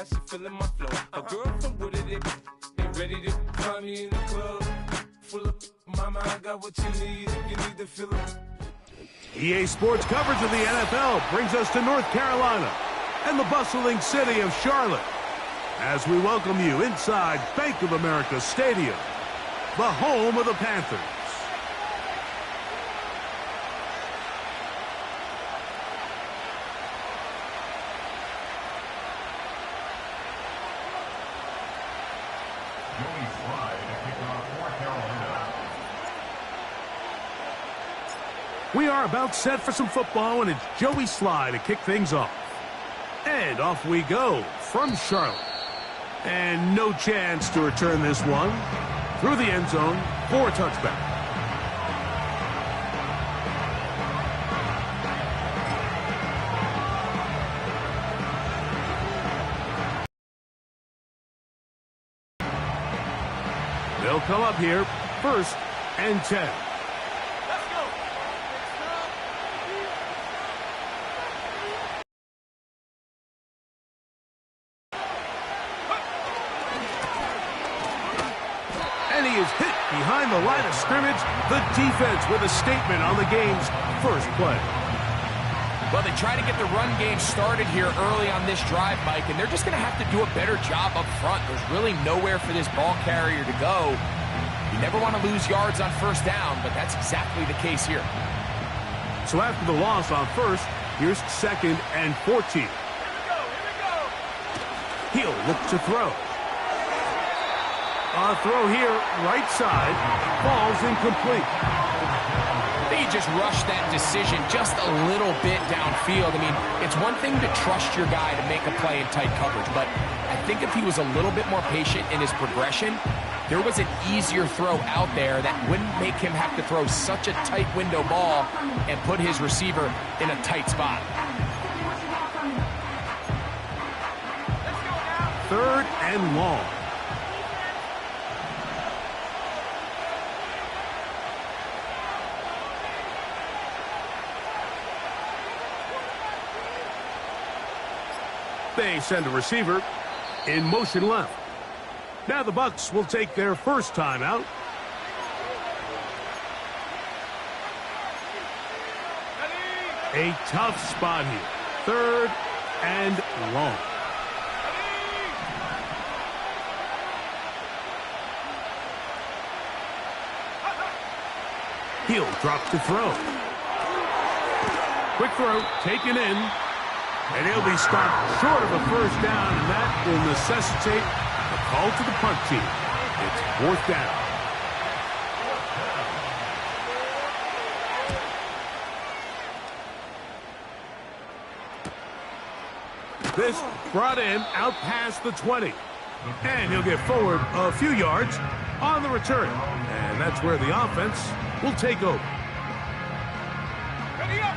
She feeling my flow. A girl from Wooded, they ready to find me in the club. Full of mama, I got what you need if you need to fill it. EA Sports coverage of the NFL brings us to North Carolina and the bustling city of Charlotte as we welcome you inside Bank of America Stadium, the home of the Panthers. We are about set for some football, and it's Joey Sly to kick things off. And off we go from Charlotte. And no chance to return this one through the end zone for a touchback. They'll come up here, 1st and 10. And he is hit behind the line of scrimmage. The defense with a statement on the game's first play. Well, they try to get the run game started here early on this drive, Mike, and they're just going to have to do a better job up front. There's really nowhere for this ball carrier to go. You never want to lose yards on 1st down, but that's exactly the case here. So after the loss on 1st, here's 2nd and 14. Here we go. He'll look to throw. A throw here, right side, falls incomplete. They just rushed that decision just a little bit downfield. I mean, it's one thing to trust your guy to make a play in tight coverage, but I think if he was a little bit more patient in his progression, there was an easier throw out there that wouldn't make him have to throw such a tight window ball and put his receiver in a tight spot. 3rd and long. They send a receiver in motion left. Now the Bucs will take their first timeout. A tough spot here. 3rd and long. He'll drop to throw. Quick throw, taken in. And he'll be stopped short of a 1st down, and that will necessitate a call to the punt team. It's 4th down. This brought in out past the 20. And he'll get forward a few yards on the return. And that's where the offense will take over. Ready up.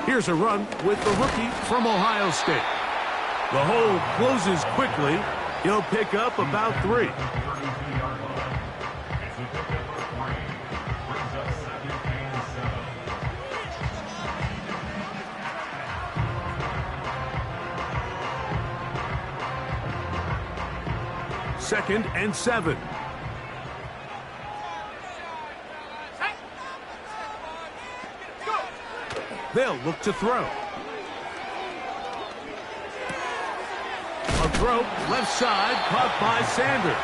Here's a run with the rookie from Ohio State. The hole closes quickly. He'll pick up about 3. Second and 7. They'll look to throw. A throw left side caught by Sanders.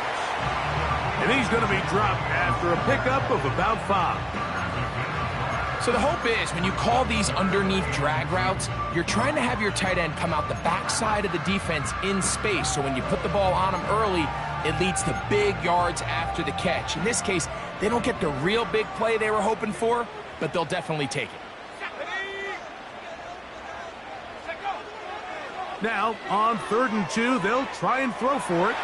And he's going to be dropped after a pickup of about 5. So the hope is when you call these underneath drag routes, you're trying to have your tight end come out the backside of the defense in space. So when you put the ball on him early, it leads to big yards after the catch. In this case, they don't get the real big play they were hoping for, but they'll definitely take it. Now, on 3rd and 2, they'll try and throw for it.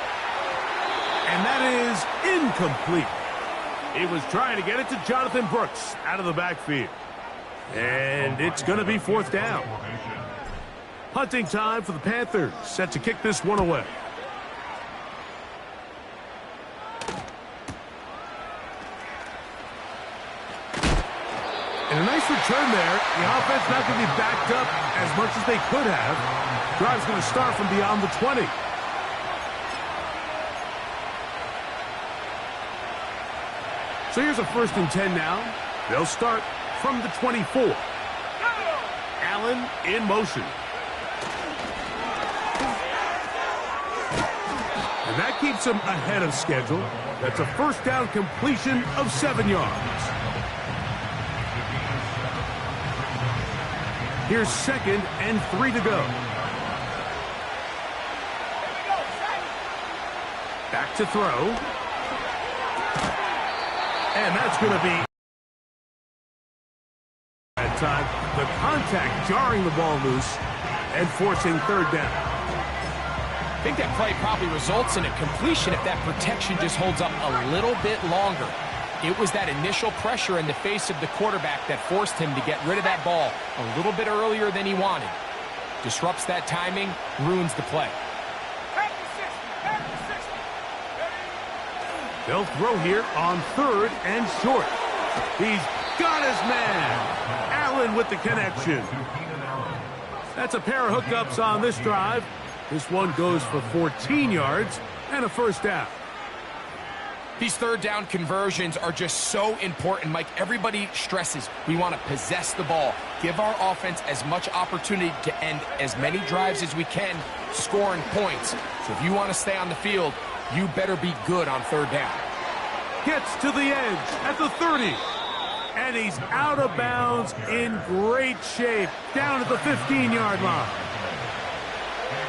And that is incomplete. He was trying to get it to Jonathan Brooks out of the backfield. And it's going to be 4th down. Punting time for the Panthers, set to kick this one away. And a nice return there. The offense not going to be backed up as much as they could have. Drive's going to start from beyond the 20. So here's a 1st and 10 now. They'll start from the 24. Allen in motion. And that keeps him ahead of schedule. That's a 1st down completion of 7 yards. Here's 2nd and 3 to go. Back to throw. And that's going to be that time. The contact jarring the ball loose and forcing 3rd down. I think that play probably results in a completion if that protection just holds up a little bit longer. It was that initial pressure in the face of the quarterback that forced him to get rid of that ball a little bit earlier than he wanted. Disrupts that timing, ruins the play. They'll throw here on 3rd and short. He's got his man. Allen with the connection. That's a pair of hookups on this drive. This one goes for 14 yards and a 1st down. These 3rd down conversions are just so important, Mike. Everybody stresses we want to possess the ball, give our offense as much opportunity to end as many drives as we can, scoring points. So if you want to stay on the field, you better be good on 3rd down. Gets to the edge at the 30. And he's out of bounds in great shape down at the 15-yard line.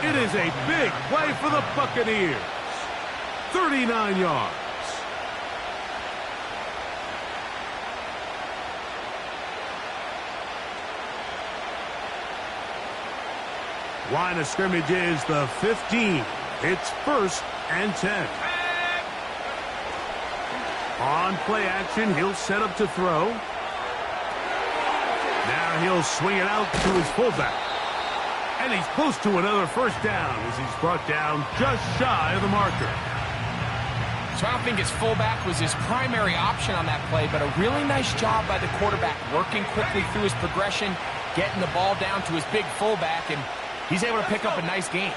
It is a big play for the Buccaneers. 39 yards. Line of scrimmage is the 15. It's 1st and 10. On play action, he'll set up to throw. Now he'll swing it out to his fullback. And he's close to another 1st down as he's brought down just shy of the marker. So I don't think his fullback was his primary option on that play, but a really nice job by the quarterback working quickly through his progression, getting the ball down to his big fullback, and he's able to pick up a nice gain.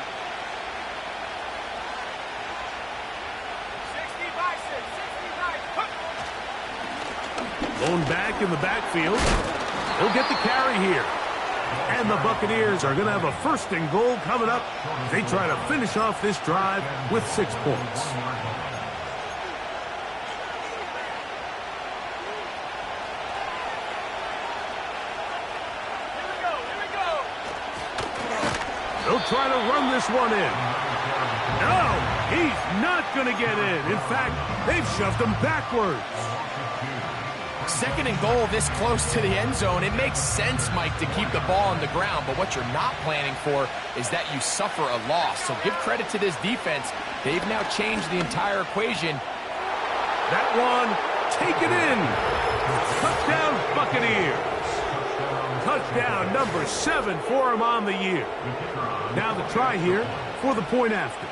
Lone back in the backfield. He'll get the carry here. And the Buccaneers are going to have a 1st and goal coming up. They try to finish off this drive with 6 points. They'll try to run this one in. No, he's not going to get in. In fact, they've shoved him backwards. 2nd and goal this close to the end zone. It makes sense, Mike, to keep the ball on the ground, but what you're not planning for is that you suffer a loss. So give credit to this defense. They've now changed the entire equation. That one taken in. Touchdown, Buccaneers. Touchdown number 7 for him on the year. Now the try here for the point after.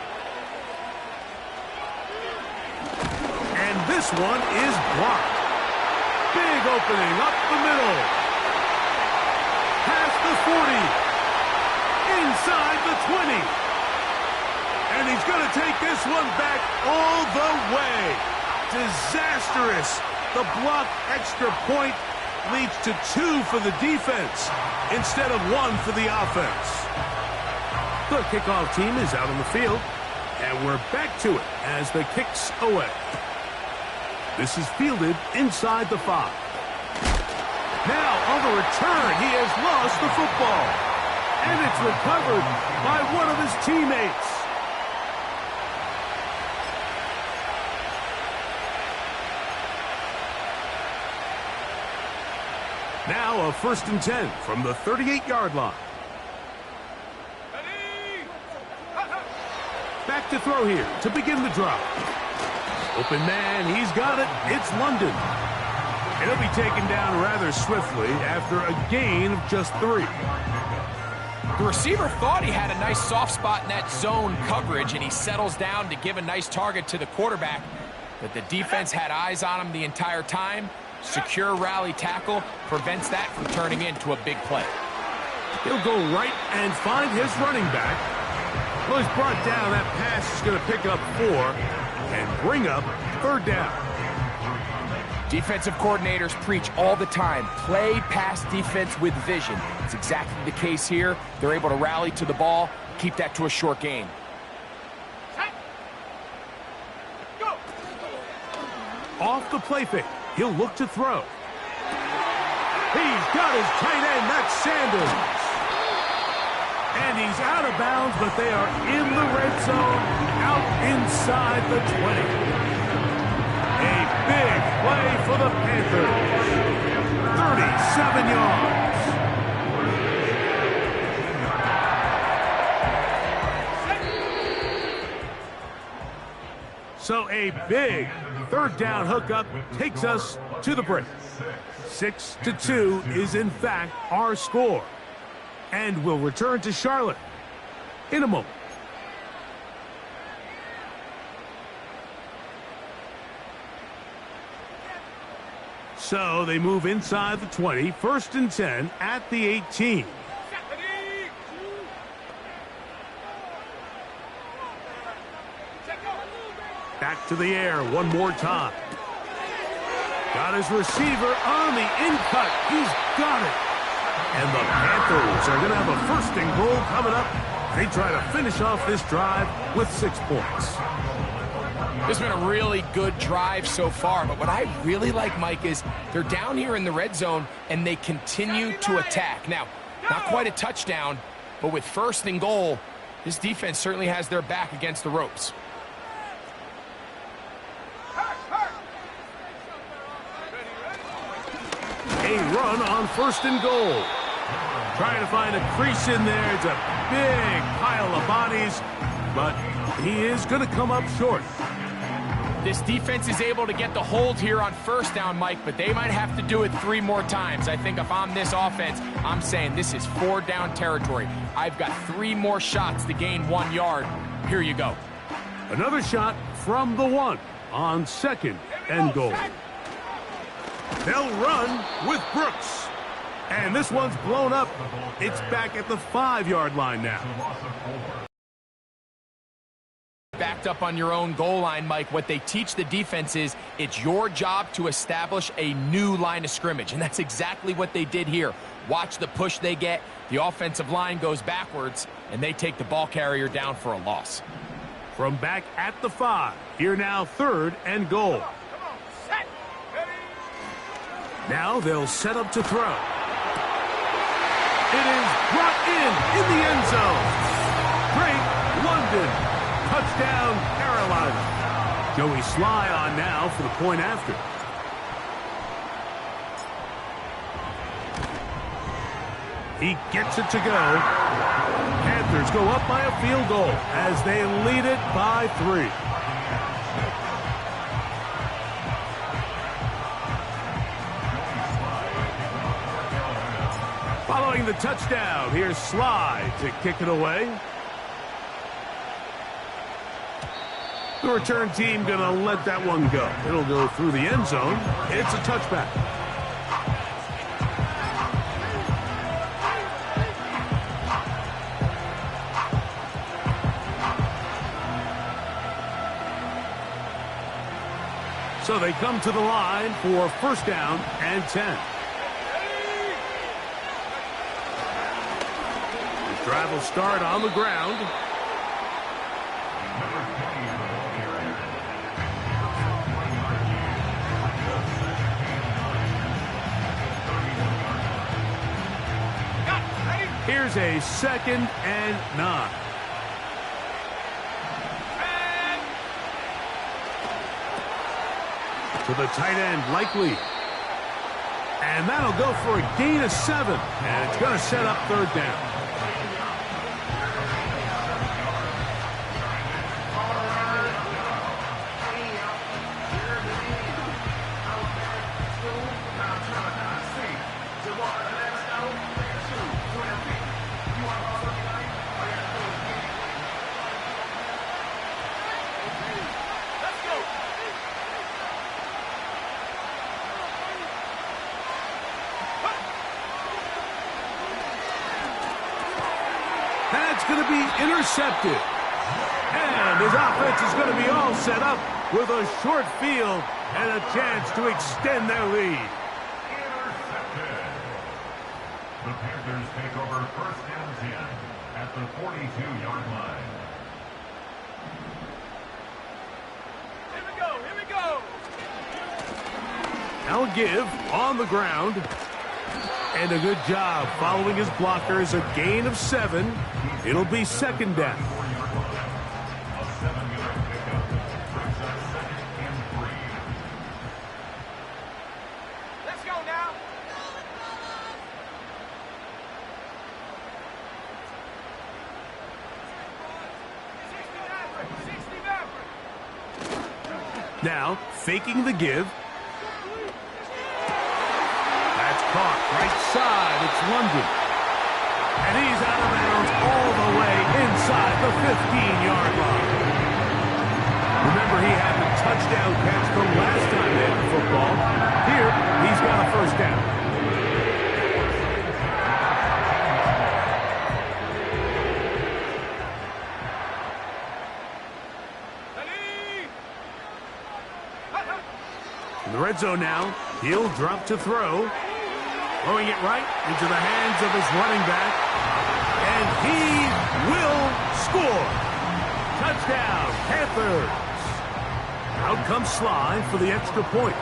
And this one is blocked. Big opening up the middle. Past the 40. Inside the 20. And he's going to take this one back all the way. Disastrous. The block extra point leads to 2 for the defense instead of 1 for the offense. The kickoff team is out on the field, and we're back to it as the kick's away. This is fielded inside the 5. Now, on the return, he has lost the football. And it's recovered by one of his teammates. Now a 1st and 10 from the 38-yard line. Back to throw here to begin the drive. Open man, he's got it. It's London. And he'll be taken down rather swiftly after a gain of just 3. The receiver thought he had a nice soft spot in that zone coverage, and he settles down to give a nice target to the quarterback. But the defense had eyes on him the entire time, Secure rally tackle prevents that from turning into a big play. He'll go right and find his running back. Well, he's brought down. That pass is going to pick up 4 and bring up 3rd down. Defensive coordinators preach all the time, play pass defense with vision. It's exactly the case here. They're able to rally to the ball, keep that to a short gain. Off the play fake, he'll look to throw. He's got his tight end, that's Sanders. And he's out of bounds, but they are in the red zone, out inside the 20. A big play for the Panthers. 37 yards. So a big 3rd down hookup takes us to the break. 6-2 is in fact our score. And we'll return to Charlotte in a moment. So they move inside the 20, 1st and 10 at the 18. Back to the air one more time. Got his receiver on the in-cut. He's got it. And the Panthers are going to have a 1st and goal coming up. They try to finish off this drive with 6 points. This has been a really good drive so far, but what I really like, Mike, is they're down here in the red zone, and they continue to attack. Now, not quite a touchdown, but with 1st and goal, this defense certainly has their back against the ropes. A run on 1st and goal. Trying to find a crease in there. It's a big pile of bodies, but he is going to come up short. This defense is able to get the hold here on 1st down, Mike, but they might have to do it 3 more times. I think if I'm this offense, I'm saying this is 4 down territory. I've got 3 more shots to gain 1 yard. Here you go. Another shot from the 1 on 2nd and goal. They'll run with Brooks. And this one's blown up. It's back at the 5-yard line now. Backed up on your own goal line, Mike. What they teach the defense is it's your job to establish a new line of scrimmage, and that's exactly what they did here. Watch the push they get. The offensive line goes backwards, and they take the ball carrier down for a loss. From back at the 5, here now 3rd and goal. Now they'll set up to throw. It is brought in the end zone. Drake London. Touchdown, Carolina. Joey Sly on now for the point after. He gets it to go. Panthers go up by a field goal as they lead it by 3. Following the touchdown, here's Sly to kick it away. The return team going to let that one go. It'll go through the end zone. It's a touchback. So they come to the line for 1st down and 10. The drive will start on the ground. Here's a 2nd and 9. To the tight end, Likely. And that'll go for a gain of 7. And it's going to set up 3rd down. That's going to be intercepted. And his offense is going to be all set up with a short field and a chance to extend their lead. Intercepted. The Panthers take over first and 10 at the 42-yard line. Here we go. Now a give on the ground. And a good job following his blockers. A gain of 7. It'll be second down. A 7-yard pickup brings up second and 3. Let's go now. Now, faking the give. That's caught right side. It's London. And he's out of bounds all the way inside the 15-yard line. Remember, he had the touchdown catch the last time they had the football. Here, he's got a first down. In the red zone now, he'll drop to throw. Throwing it right into the hands of his running back. And he will score. Touchdown, Panthers. Out comes Sly for the extra point.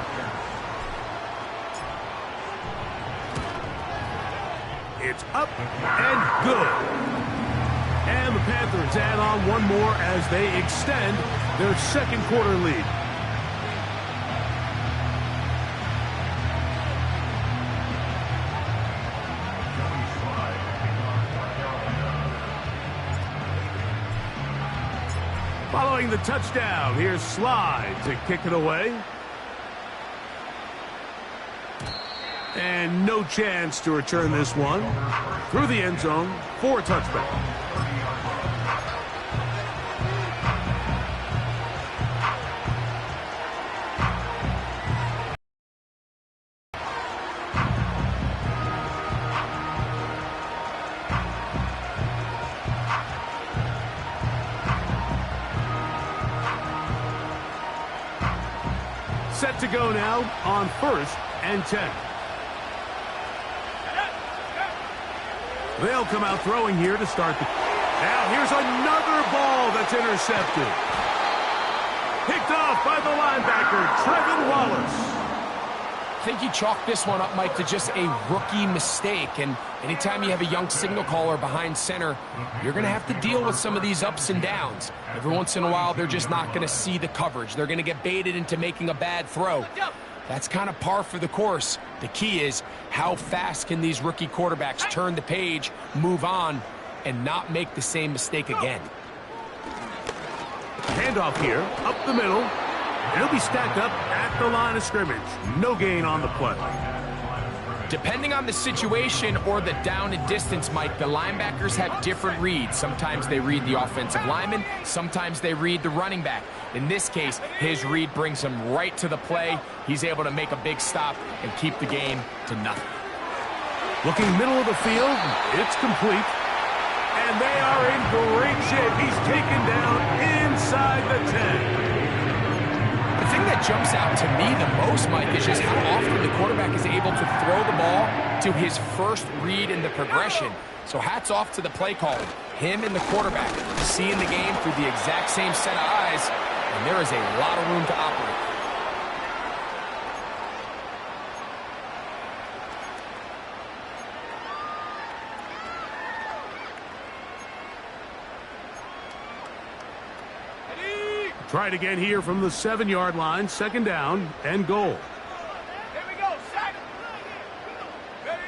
It's up and good. And the Panthers add on one more as they extend their second quarter lead. Following the touchdown, here's Slide to kick it away. And no chance to return this one. Through the end zone for a touchback. Set to go now on first and 10. They'll come out throwing here to start the... Now here's another ball that's intercepted. Picked off by the linebacker, Trevin Wallace. I think you chalk this one up, Mike, to just a rookie mistake. And anytime you have a young signal caller behind center, you're going to have to deal with some of these ups and downs. Every once in a while, they're just not going to see the coverage. They're going to get baited into making a bad throw. That's kind of par for the course. The key is how fast can these rookie quarterbacks turn the page, move on, and not make the same mistake again. Handoff here, up the middle. He'll be stacked up at the line of scrimmage. No gain on the play. Depending on the situation or the down and distance, Mike, the linebackers have different reads. Sometimes they read the offensive lineman. Sometimes they read the running back. In this case, his read brings him right to the play. He's able to make a big stop and keep the game to nothing. Looking middle of the field, it's complete. And they are in great shape. He's taken down inside the 10. The thing that jumps out to me the most, Mike, is just how often the quarterback is able to throw the ball to his first read in the progression. So hats off to the play caller. Him and the quarterback seeing the game through the exact same set of eyes, and there is a lot of room to operate. Tried again here from the 7-yard line, second down and goal. Here we go, set. Ready.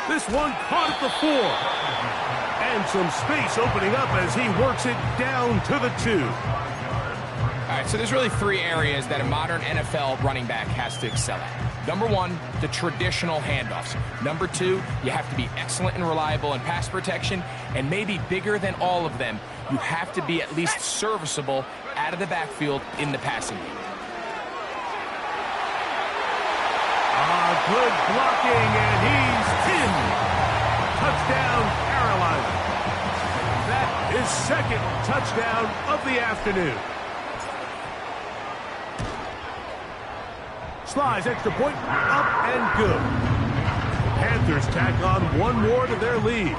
This one caught at the 4. And some space opening up as he works it down to the 2. All right, so there's really 3 areas that a modern NFL running back has to excel at. Number 1, the traditional handoffs. Number 2, you have to be excellent and reliable in pass protection. And maybe bigger than all of them, you have to be at least serviceable out of the backfield in the passing game. Good blocking, and he's pinned. Touchdown, Carolina. That is second touchdown of the afternoon. Slides extra point, up and good. Panthers tack on one more to their lead.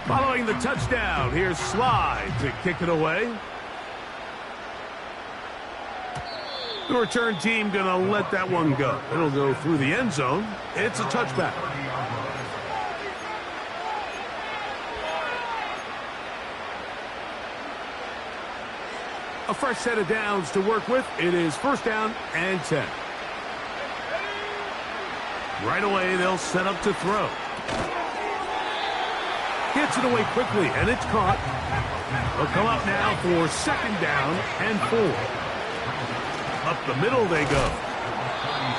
Following the touchdown, here's Slide to kick it away. The return team going to let that one go. It'll go through the end zone. It's a touchback. A fresh set of downs to work with. It is first down and 10. Right away, they'll set up to throw. Gets it away quickly, and it's caught. They'll come up now for second down and 4. Up the middle they go.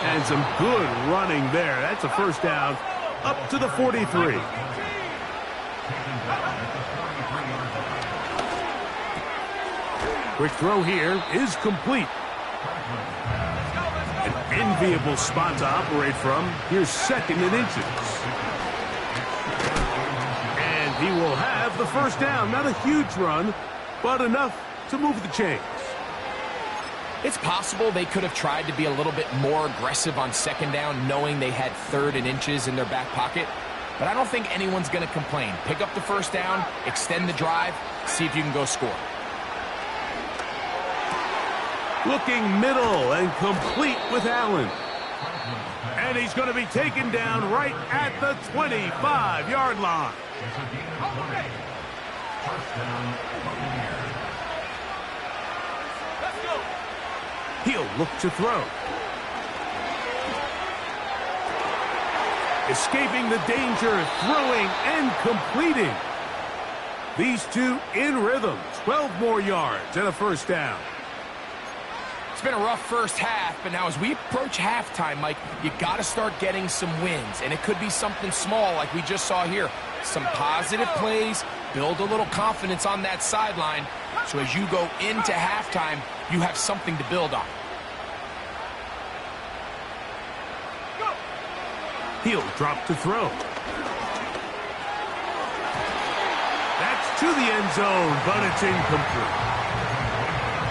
And some good running there. That's a first down up to the 43. Quick throw here is complete. An enviable spot to operate from. Here's second and inches. And he will have the first down. Not a huge run, but enough to move the chains. It's possible they could have tried to be a little bit more aggressive on second down, knowing they had third and inches in their back pocket. But I don't think anyone's going to complain. Pick up the first down, extend the drive, see if you can go score. Looking middle and complete with Allen. And he's going to be taken down right at the 25-yard line. He'll look to throw. Escaping the danger, throwing and completing. These two in rhythm. 12 more yards and a first down. It's been a rough first half, but now as we approach halftime, Mike, you got to start getting some wins. And it could be something small like we just saw here. Some positive plays, build a little confidence on that sideline. So as you go into halftime, you have something to build on. He'll drop to throw. That's to the end zone, but it's incomplete.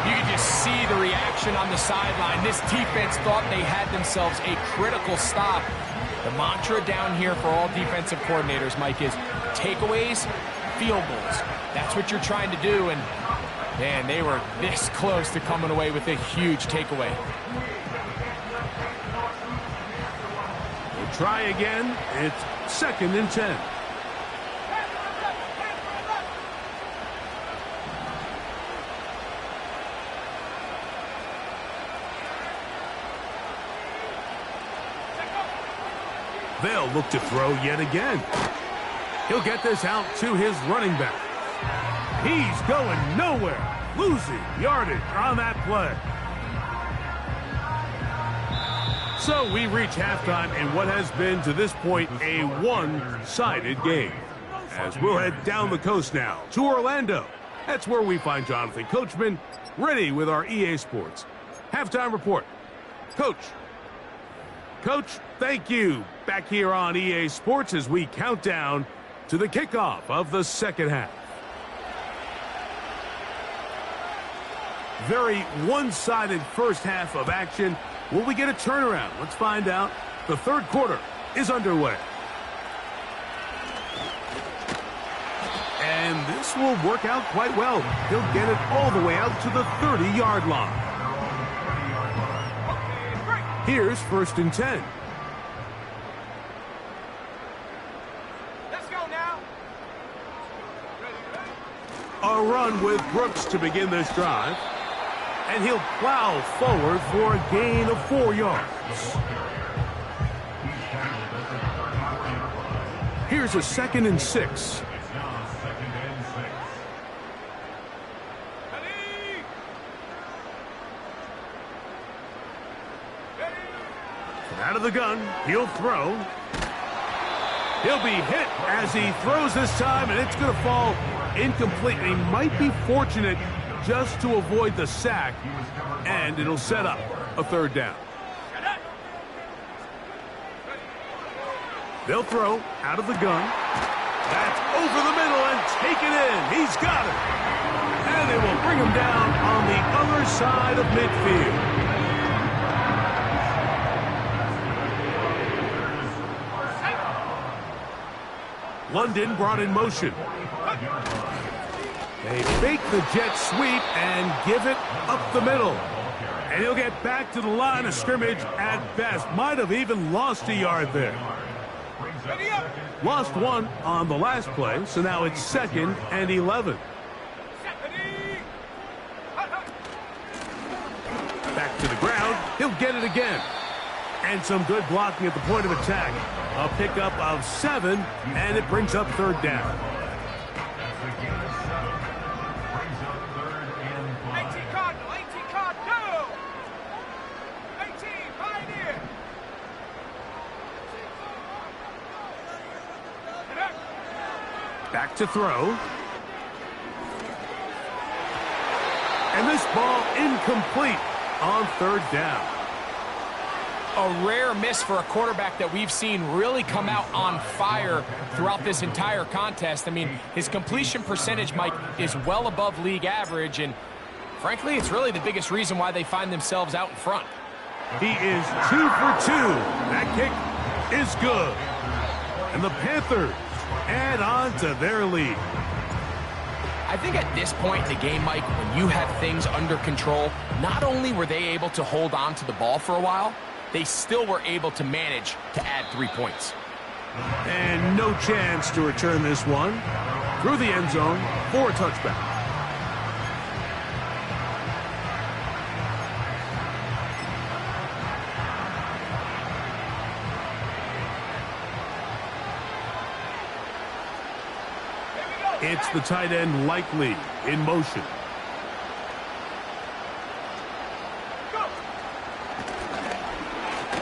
You can just see the reaction on the sideline. This defense thought they had themselves a critical stop. The mantra down here for all defensive coordinators, Mike, is takeaways, field goals. That's what you're trying to do, and man, they were this close to coming away with a huge takeaway. We'll try again. It's second and 10. They'll look to throw yet again. He'll get this out to his running back. He's going nowhere. Losing yardage on that play. So we reach halftime in what has been to this point a one-sided game. As we'll head down the coast now to Orlando. That's where we find Jonathan Coachman ready with our EA Sports halftime report. Coach, thank you. Back here on EA Sports as we count down to the kickoff of the second half. Very one-sided first half of action. Will we get a turnaround? Let's find out. The third quarter is underway. And this will work out quite well. He'll get it all the way out to the 30-yard line. Here's first and 10. Let's go now. A run with Brooks to begin this drive. And he'll plow forward for a gain of 4 yards. Here's a second and 6. Out of the gun, he'll throw. He'll be hit as he throws this time, and it's going to fall incomplete. He might be fortunate just to avoid the sack, and it'll set up a third down. They'll throw out of the gun. That's over the middle and taken in. He's got it. And they will bring him down on the other side of midfield. London brought in motion. They fake the jet sweep and give it up the middle. And he'll get back to the line of scrimmage at best. Might have even lost a yard there. Lost one on the last play, so now it's 2nd and 11. Back to the ground. He'll get it again. And some good blocking at the point of attack. A pickup of 7, and it brings up third down. 18 Cardinal, 18 Cardinal, 18 Pioneer. Back to throw. And this ball incomplete on third down. A rare miss for a quarterback that we've seen really come out on fire throughout this entire contest. I mean, his completion percentage, Mike, is well above league average, and frankly, it's really the biggest reason why they find themselves out in front. He is 2 for 2. That kick is good. And the Panthers add on to their lead. I think at this point in the game, Mike, when you have things under control, not only were they able to hold on to the ball for a while, they still were able to manage to add 3 points. And no chance to return this one through the end zone for a touchback. It's the tight end Likely in motion.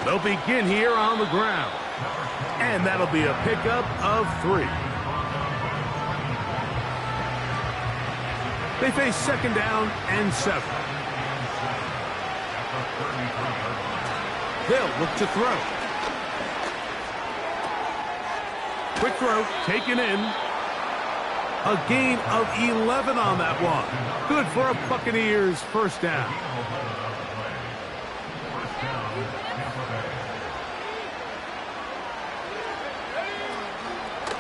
They'll begin here on the ground. And that'll be a pickup of 3. They face 2nd down and 7. They'll look to throw. Quick throw, taken in. A gain of 11 on that one. Good for a Buccaneers first down.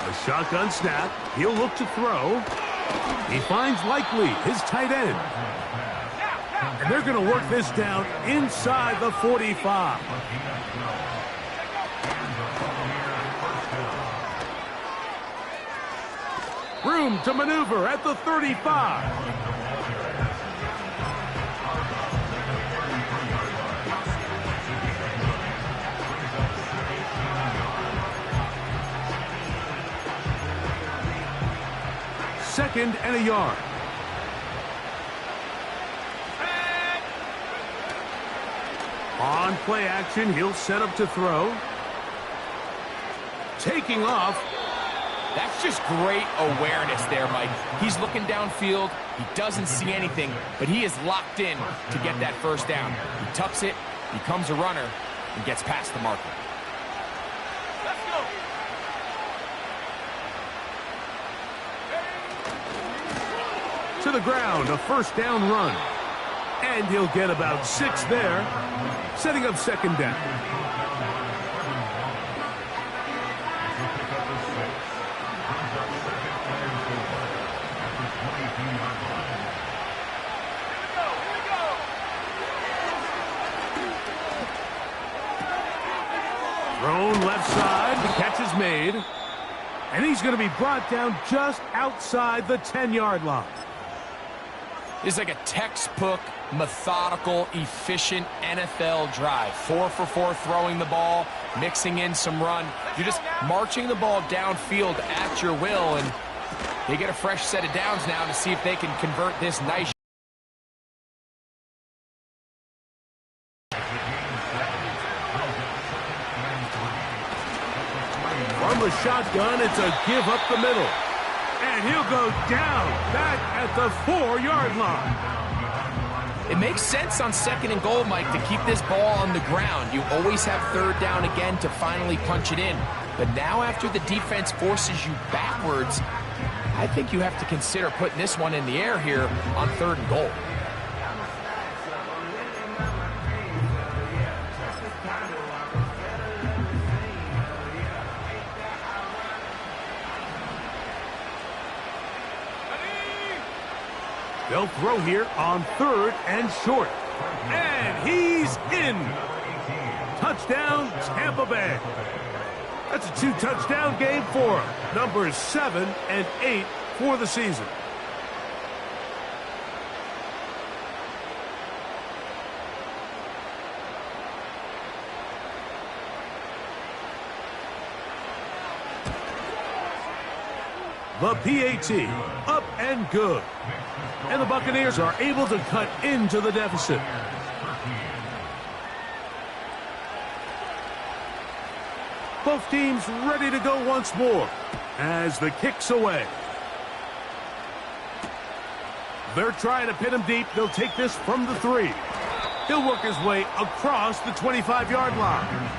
A shotgun snap. He'll look to throw. He finds Likely, his tight end. And they're going to work this down inside the 45. Room to maneuver at the 35. Second and a yard. On play action, he'll set up to throw. Taking off. That's just great awareness there, Mike. He's looking downfield. He doesn't see anything, but he is locked in to get that first down. He tucks it, becomes a runner, and gets past the marker. Let's go. To the ground, a first down run. And he'll get about 6 there, setting up 2nd down. Thrown left side, the catch is made. And he's going to be brought down just outside the 10-yard line. It's like a textbook, methodical, efficient NFL drive. 4 for 4 throwing the ball, mixing in some run. You're just marching the ball downfield at your will, and they get a fresh set of downs now to see if they can convert this nice. a shotgun. It's a give up the middle. And he'll go down back at the 4-yard line. It makes sense on 2nd and goal, Mike, to keep this ball on the ground. You always have 3rd down again to finally punch it in. But now after the defense forces you backwards, I think you have to consider putting this one in the air here on 3rd and goal. They'll throw here on 3rd and short. And he's in. Touchdown, Tampa Bay. That's a 2-touchdown game for him. Numbers 7 and 8 for the season. The PAT, up and good. And the Buccaneers are able to cut into the deficit. Both teams ready to go once more as the kick's away. They're trying to pin him deep. They'll take this from the 3. He'll work his way across the 25-yard line.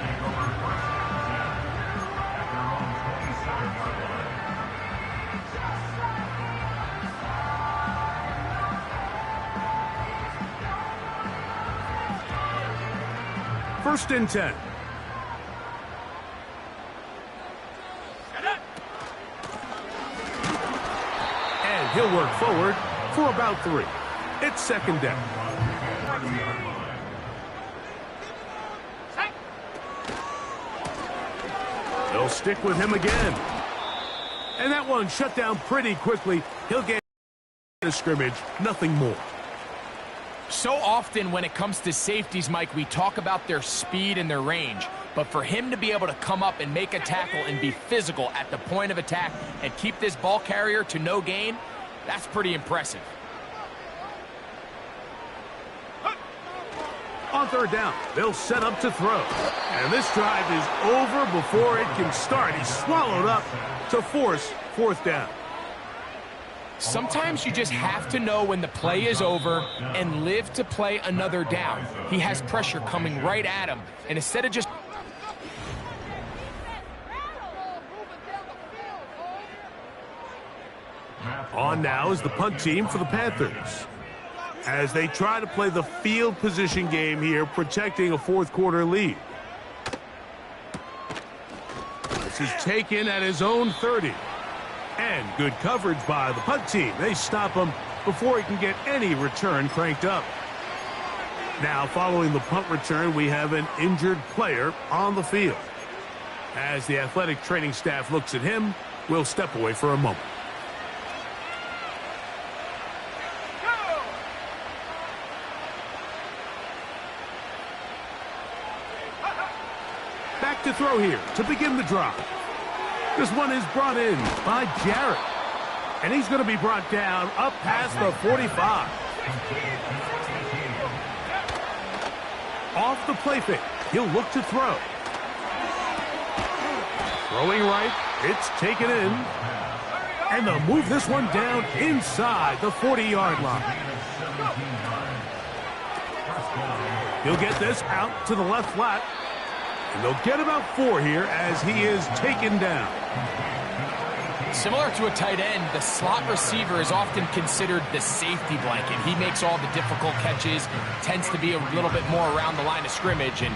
First and 10. And he'll work forward for about 3. It's 2nd down. They'll stick with him again. And that one shut down pretty quickly. He'll get a scrimmage, nothing more. So often when it comes to safeties, Mike, we talk about their speed and their range. But for him to be able to come up and make a tackle and be physical at the point of attack and keep this ball carrier to no gain, that's pretty impressive. On 3rd down, they'll set up to throw. And this drive is over before it can start. He's swallowed up to force 4th down. Sometimes you just have to know when the play is over and live to play another down. He has pressure coming right at him, and instead of just... On now is the punt team for the Panthers, as they try to play the field position game here, protecting a 4th quarter lead. This is taken at his own 30. And good coverage by the punt team. They stop him before he can get any return cranked up. Now, following the punt return, we have an injured player on the field. As the athletic training staff looks at him, we'll step away for a moment. Back to throw here to begin the drive. This one is brought in by Jarrett. And he's going to be brought down up past the 45. Off the play fake. He'll look to throw. Throwing right. It's taken in. And they'll move this one down inside the 40-yard line. He'll get this out to the left flat. And they'll get about 4 here as he is taken down. Similar to a tight end, the slot receiver is often considered the safety blanket. He makes all the difficult catches, tends to be a little bit more around the line of scrimmage, and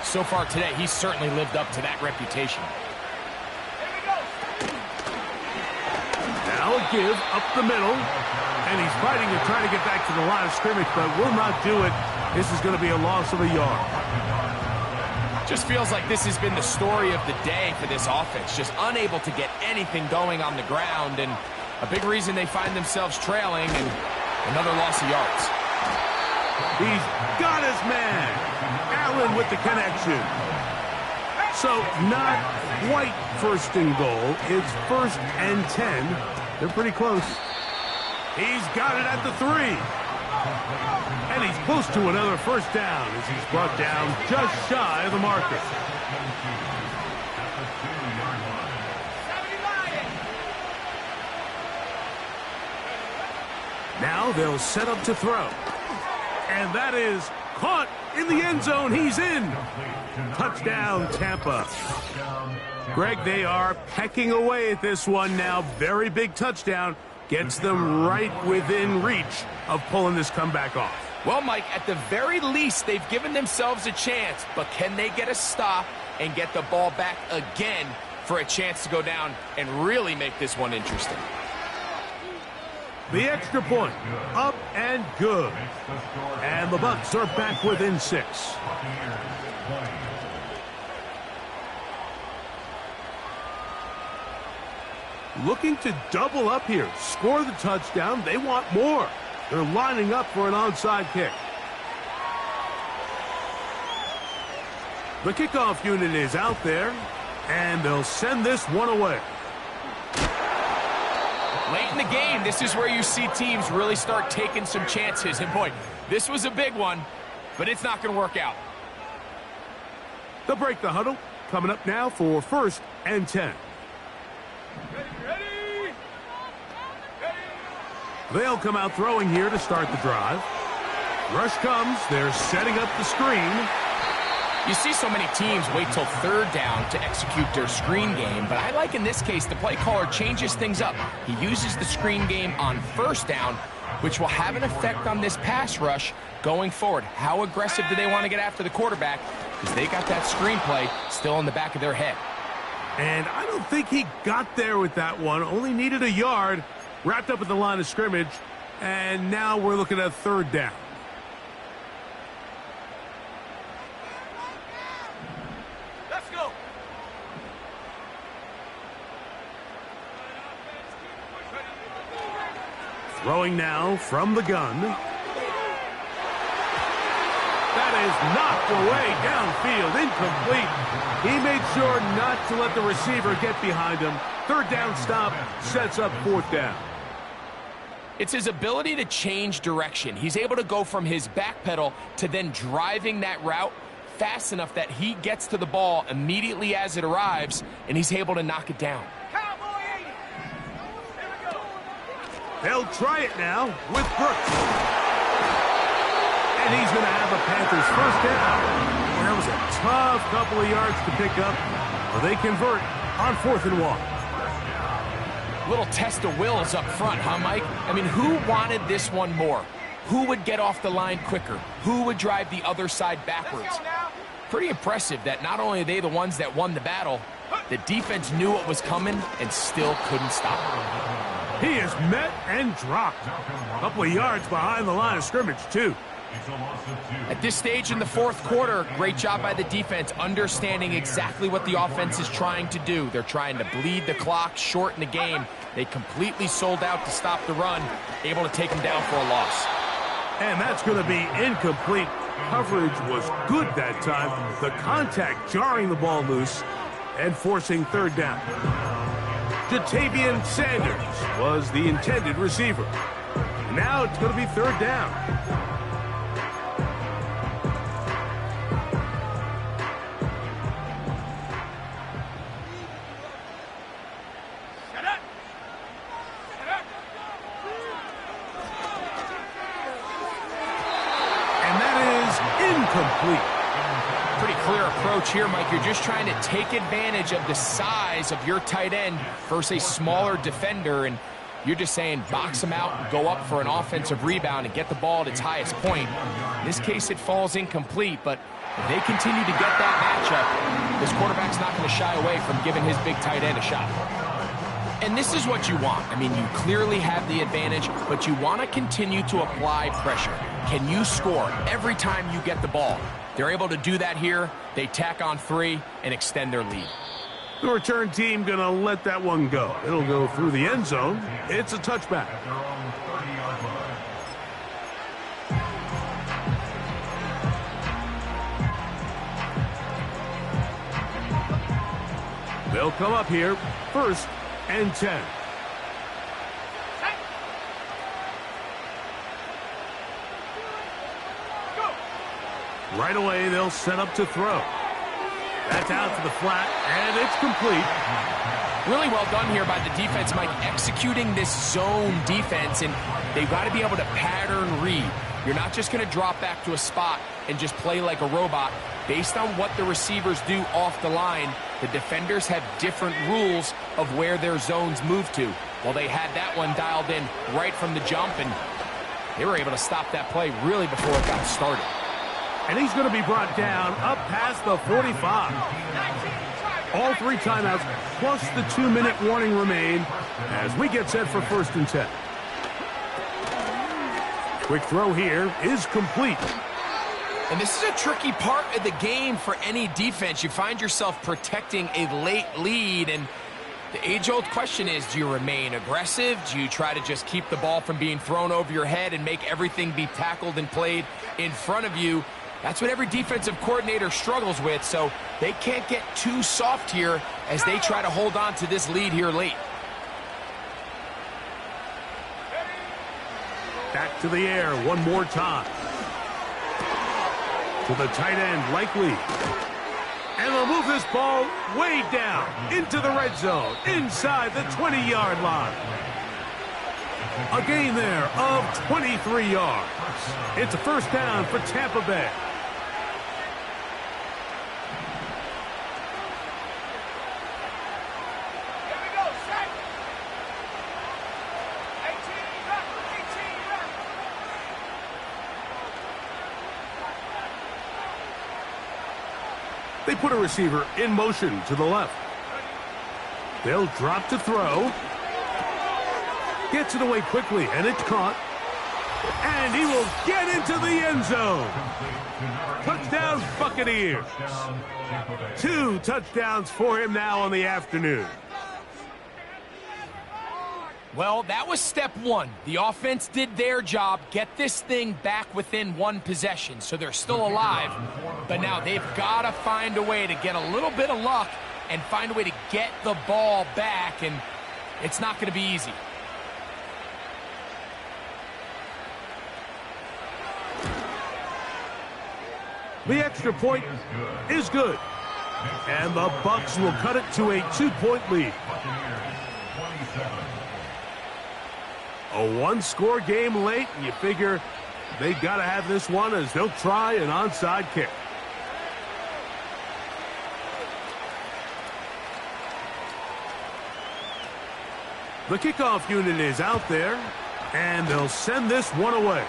so far today, he's certainly lived up to that reputation. Now a give up the middle, and he's fighting to try to get back to the line of scrimmage, but will not do it. This is going to be a loss of a yard. Just feels like this has been the story of the day for this offense. Just unable to get anything going on the ground, and a big reason they find themselves trailing, and another loss of yards. He's got his man. Allen with the connection. So not quite 1st and goal. It's 1st and 10. They're pretty close. He's got it at the 3. And he's close to another 1st down as he's brought down just shy of the marker. Now they'll set up to throw. And that is caught in the end zone. He's in. Touchdown, Tampa. Greg, they are pecking away at this one now. Very big touchdown. Gets them right within reach of pulling this comeback off. Well, Mike, at the very least, they've given themselves a chance. But can they get a stop and get the ball back again for a chance to go down and really make this one interesting? The extra point, up and good. And the Bucs are back within 6. Looking to double up here, score the touchdown. They want more. They're lining up for an onside kick. The kickoff unit is out there, and they'll send this one away. Late in the game, this is where you see teams really start taking some chances. And boy, this was a big one, but it's not going to work out. They'll break the huddle. Coming up now for 1st and 10. They'll come out throwing here to start the drive. Rush comes. They're setting up the screen. You see so many teams wait till 3rd down to execute their screen game, but I like in this case the play caller changes things up. He uses the screen game on 1st down, which will have an effect on this pass rush going forward. How aggressive do they want to get after the quarterback? Because they got that screen play still in the back of their head. And I don't think he got there with that one. Only needed a yard. Wrapped up at the line of scrimmage. And now we're looking at 3rd down. Let's go. Throwing now from the gun. That is knocked away downfield, incomplete. He made sure not to let the receiver get behind him. 3rd down stop sets up 4th down. It's his ability to change direction. He's able to go from his back pedal to then driving that route fast enough that he gets to the ball immediately as it arrives, and he's able to knock it down. They'll try it now with Brooks. And he's going to have the Panthers 1st down. And that was a tough couple of yards to pick up. But they convert on 4th and 1. Little test of wills up front, huh, Mike? I mean, who wanted this one more? Who would get off the line quicker? Who would drive the other side backwards? Pretty impressive that not only are they the ones that won the battle, the defense knew what was coming and still couldn't stop it. He is met and dropped. A couple of yards behind the line of scrimmage, too. At this stage in the 4th quarter, great job by the defense understanding exactly what the offense is trying to do. They're trying to bleed the clock, shorten the game. They completely sold out to stop the run, able to take them down for a loss. And that's going to be incomplete. Coverage was good that time. The contact jarring the ball loose and forcing 3rd down. Jatavian Sanders was the intended receiver. Now it's going to be 3rd down. Complete. Pretty clear approach here, Mike. You're just trying to take advantage of the size of your tight end versus a smaller defender, and you're just saying box him out and go up for an offensive rebound and get the ball at its highest point. In this case, it falls incomplete, but if they continue to get that matchup, this quarterback's not going to shy away from giving his big tight end a shot. And this is what you want. I mean, you clearly have the advantage, but you want to continue to apply pressure. Can you score every time you get the ball? They're able to do that here. They tack on 3 and extend their lead. The return team going to let that one go. It'll go through the end zone. It's a touchback. They'll come up here 1st and 10. Right away, they'll set up to throw. That's out to the flat, and it's complete. Really well done here by the defense, Mike, executing this zone defense, and they've got to be able to pattern read. You're not just going to drop back to a spot and just play like a robot. Based on what the receivers do off the line, the defenders have different rules of where their zones move to. Well, they had that one dialed in right from the jump, and they were able to stop that play really before it got started. And he's going to be brought down up past the 45. All 3 timeouts plus the 2-minute warning remain as we get set for 1st and 10. Quick throw here is complete. And this is a tricky part of the game for any defense. You find yourself protecting a late lead, and the age-old question is, do you remain aggressive? Do you try to just keep the ball from being thrown over your head and make everything be tackled and played in front of you? That's what every defensive coordinator struggles with, so they can't get too soft here as they try to hold on to this lead here late. Back to the air one more time. To the tight end, likely. And they'll move this ball way down into the red zone, inside the 20-yard line. A gain there of 23 yards. It's a 1st down for Tampa Bay. They put a receiver in motion to the left. They'll drop to throw. Gets it away quickly, and it's caught. And he will get into the end zone. Touchdown, Buccaneers. 2 touchdowns for him now on the afternoon. Well, that was step 1. The offense did their job, get this thing back within 1 possession, so they're still alive. But now they've got to find a way to get a little bit of luck and find a way to get the ball back, and it's not going to be easy. The extra point is good. And the Bucs will cut it to a 2-point lead. A 1-score game late, and you figure they've got to have this one as they'll try an onside kick. The kickoff unit is out there, and they'll send this one away.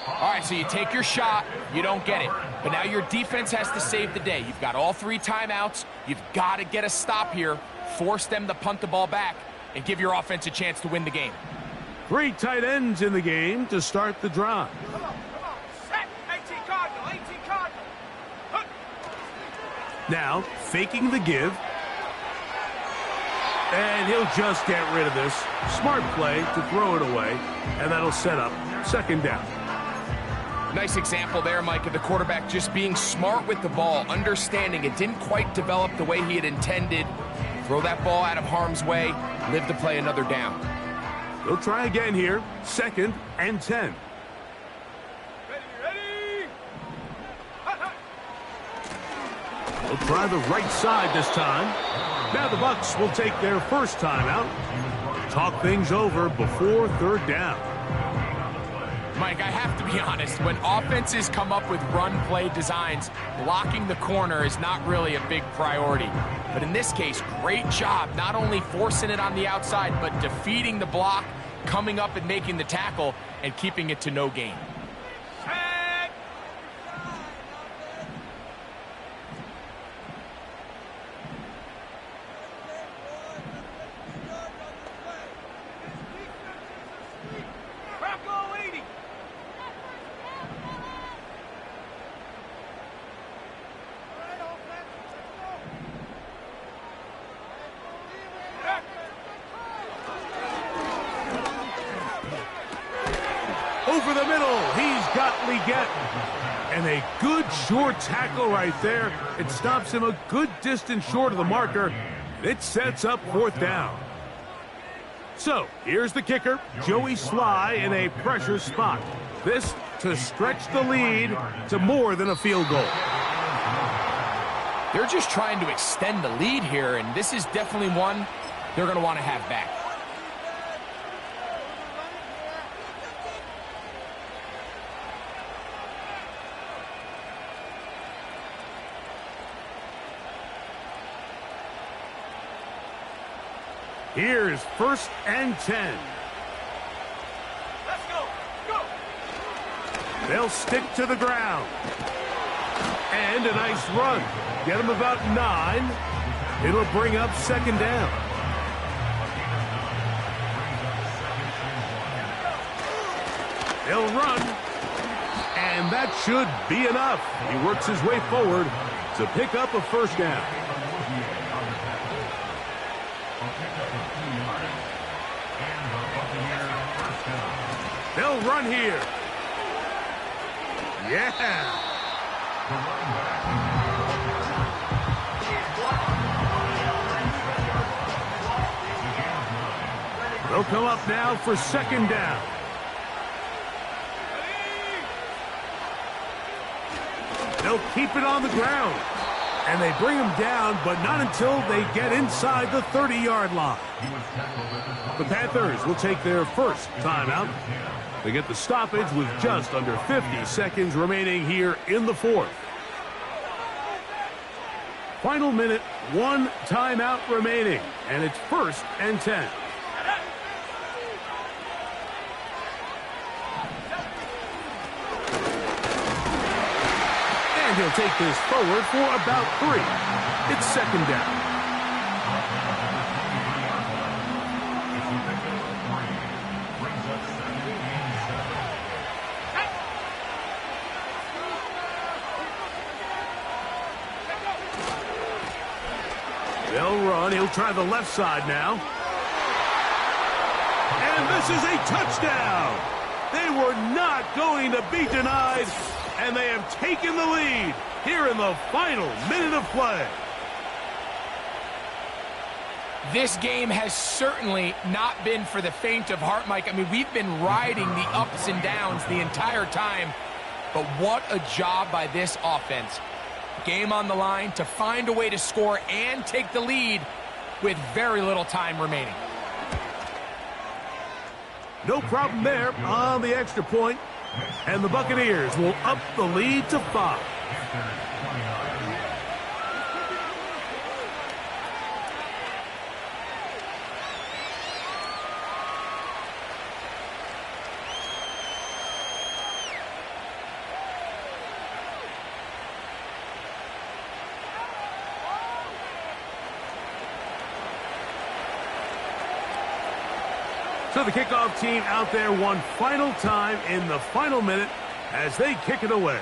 All right, so you take your shot, you don't get it. But now your defense has to save the day. You've got all 3 timeouts. You've got to get a stop here, force them to punt the ball back, and give your offense a chance to win the game. 3 tight ends in the game to start the drive. Come on. Set. 18 Cardinal, 18 Cardinal. Now, faking the give. And he'll just get rid of this. Smart play to throw it away, and that'll set up 2nd down. Nice example there, Mike, of the quarterback just being smart with the ball, understanding it didn't quite develop the way he had intended. Throw that ball out of harm's way, live to play another down. They'll try again here, 2nd and 10. Ready. They'll try the right side this time. Now the Bucs will take their 1st timeout. Talk things over before 3rd down. Mike, I have to be honest, when offenses come up with run-play designs, blocking the corner is not really a big priority. But in this case, great job not only forcing it on the outside, but defeating the block, coming up and making the tackle, and keeping it to no gain. Over the middle, he's got Leggett. And a good short tackle right there. It stops him a good distance short of the marker. It sets up 4th down. So, here's the kicker, Joey Sly in a pressure spot. This to stretch the lead to more than a field goal. They're just trying to extend the lead here, and this is definitely one they're going to want to have back. Here's 1st and 10. Let's go. Go. They'll stick to the ground. And a nice run. Get them about 9. It'll bring up 2nd down. They'll run. And that should be enough. He works his way forward to pick up a 1st down. They'll run here. Yeah. They'll come up now for 2nd down. They'll keep it on the ground. And they bring him down, but not until they get inside the 30-yard line. The Panthers will take their 1st timeout. They get the stoppage with just under 50 seconds remaining here in the 4th. Final minute, 1 timeout remaining, and it's 1st and 10. And he'll take this forward for about 3. It's 2nd down. They'll run. He'll try the left side now. And this is a touchdown. They were not going to be denied, and they have taken the lead here in the final minute of play. This game has certainly not been for the faint of heart, Mike. I mean, we've been riding the ups and downs the entire time, but what a job by this offense. Game on the line to find a way to score and take the lead with very little time remaining. No problem there on the extra point, and the Buccaneers will up the lead to 5. So the kickoff team out there one final time in the final minute as they kick it away.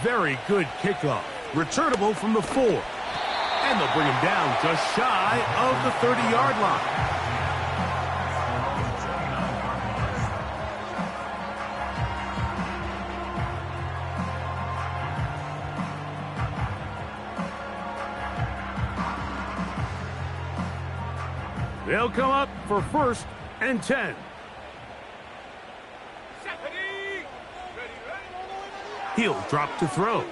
Very good kickoff. Returnable from the 4. And they'll bring him down just shy of the 30-yard line. They'll come up for 1st and 10. He'll drop to throw.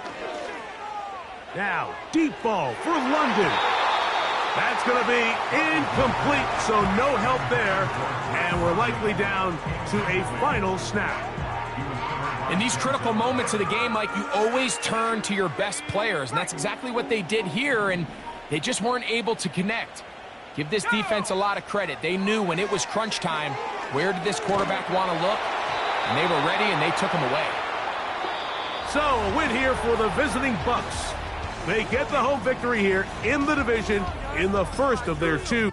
Now, deep ball for London. That's going to be incomplete, so no help there. And we're likely down to a final snap. In these critical moments of the game, Mike, you always turn to your best players, and that's exactly what they did here, and they just weren't able to connect. Give this defense a lot of credit. They knew when it was crunch time, where did this quarterback want to look? And they were ready, and they took him away. So, a win here for the visiting Bucs. They get the home victory here in the division in the first of their 2.